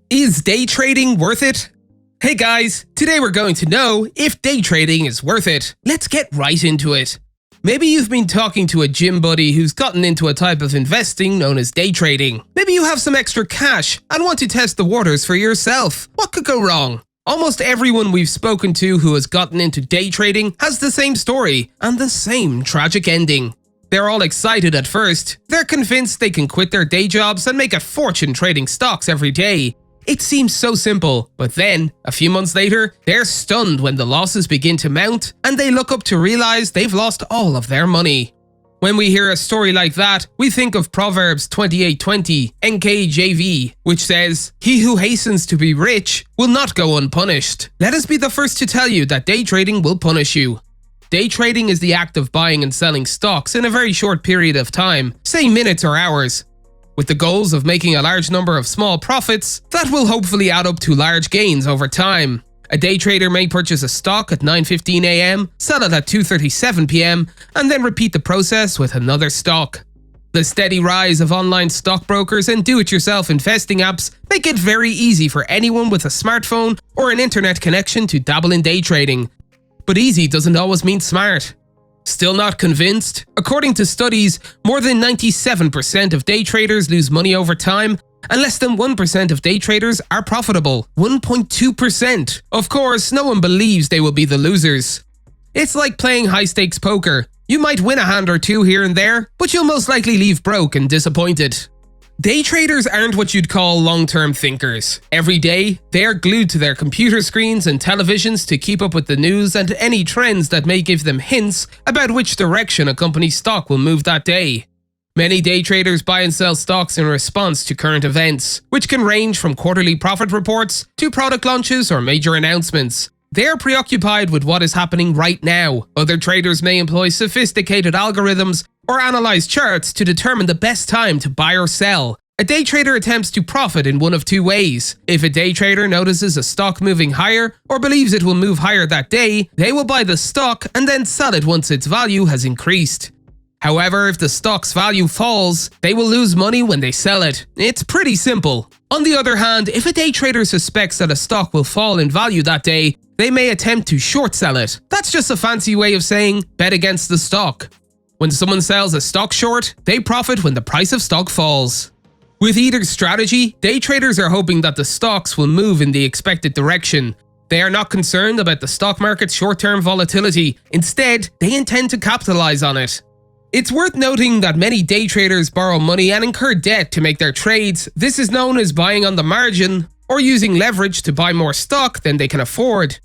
Is day trading worth it? Hey guys, today we're going to know if day trading is worth it. Let's get right into it. Maybe you've been talking to a gym buddy who's gotten into a type of investing known as day trading. Maybe you have some extra cash and want to test the waters for yourself. What could go wrong? Almost everyone we've spoken to who has gotten into day trading has the same story and the same tragic ending. They're all excited at first. They're convinced they can quit their day jobs and make a fortune trading stocks every day. It seems so simple, but then, a few months later, they're stunned when the losses begin to mount and they look up to realize they've lost all of their money. When we hear a story like that, we think of Proverbs 28:20, NKJV, which says, "He who hastens to be rich will not go unpunished." Let us be the first to tell you that day trading will punish you. Day trading is the act of buying and selling stocks in a very short period of time, say minutes or hours, with the goals of making a large number of small profits that will hopefully add up to large gains over time. A day trader may purchase a stock at 9:15 AM, sell it at 2:37 PM, and then repeat the process with another stock. The steady rise of online stockbrokers and do-it-yourself investing apps make it very easy for anyone with a smartphone or an internet connection to dabble in day trading. But easy doesn't always mean smart. Still not convinced? According to studies, more than 97% of day traders lose money over time, and less than 1% of day traders are profitable. 1.2%. Of course, no one believes they will be the losers. It's like playing high-stakes poker. You might win a hand or two here and there, but you'll most likely leave broke and disappointed. Day traders aren't what you'd call long-term thinkers. Every day, they are glued to their computer screens and televisions to keep up with the news and any trends that may give them hints about which direction a company's stock will move that day. Many day traders buy and sell stocks in response to current events, which can range from quarterly profit reports to product launches or major announcements. They are preoccupied with what is happening right now. Other traders may employ sophisticated algorithms or analyze charts to determine the best time to buy or sell. A day trader attempts to profit in one of two ways. If a day trader notices a stock moving higher or believes it will move higher that day, they will buy the stock and then sell it once its value has increased. However, if the stock's value falls, they will lose money when they sell it. It's pretty simple. On the other hand, if a day trader suspects that a stock will fall in value that day, they may attempt to short sell it. That's just a fancy way of saying bet against the stock. When someone sells a stock short, they profit when the price of stock falls. With either strategy, day traders are hoping that the stocks will move in the expected direction. They are not concerned about the stock market's short-term volatility. Instead, they intend to capitalize on it. It's worth noting that many day traders borrow money and incur debt to make their trades. This is known as buying on the margin, or using leverage to buy more stock than they can afford.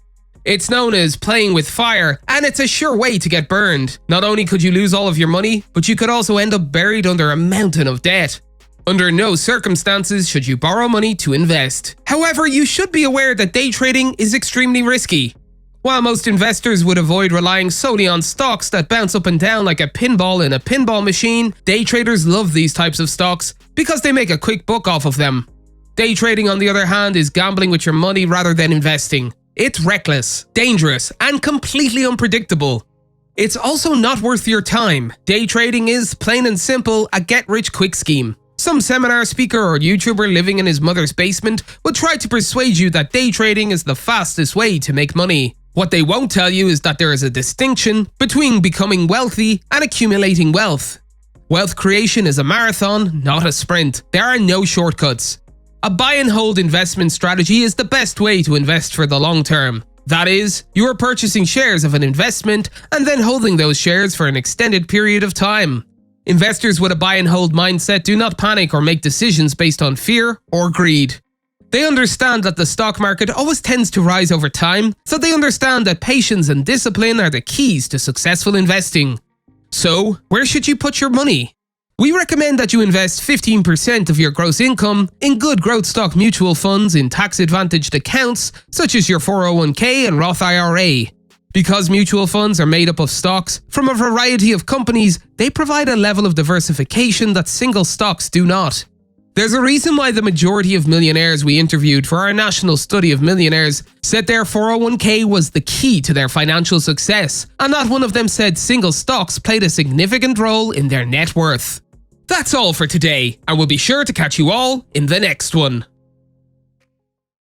It's known as playing with fire, and it's a sure way to get burned. Not only could you lose all of your money, but you could also end up buried under a mountain of debt. Under no circumstances should you borrow money to invest. However, you should be aware that day trading is extremely risky. While most investors would avoid relying solely on stocks that bounce up and down like a pinball in a pinball machine, day traders love these types of stocks because they make a quick buck off of them. Day trading, on the other hand, is gambling with your money rather than investing. It's reckless, dangerous, and completely unpredictable. It's also not worth your time. Day trading is, plain and simple, a get-rich-quick scheme. Some seminar speaker or YouTuber living in his mother's basement will try to persuade you that day trading is the fastest way to make money. What they won't tell you is that there is a distinction between becoming wealthy and accumulating wealth. Wealth creation is a marathon, not a sprint. There are no shortcuts. A buy and hold investment strategy is the best way to invest for the long term. That is, you are purchasing shares of an investment and then holding those shares for an extended period of time. Investors with a buy and hold mindset do not panic or make decisions based on fear or greed. They understand that the stock market always tends to rise over time, so they understand that patience and discipline are the keys to successful investing. So, where should you put your money? We recommend that you invest 15% of your gross income in good growth stock mutual funds in tax-advantaged accounts such as your 401k and Roth IRA. Because mutual funds are made up of stocks from a variety of companies, they provide a level of diversification that single stocks do not. There's a reason why the majority of millionaires we interviewed for our national study of millionaires said their 401k was the key to their financial success, and not one of them said single stocks played a significant role in their net worth. That's all for today, and we'll be sure to catch you all in the next one.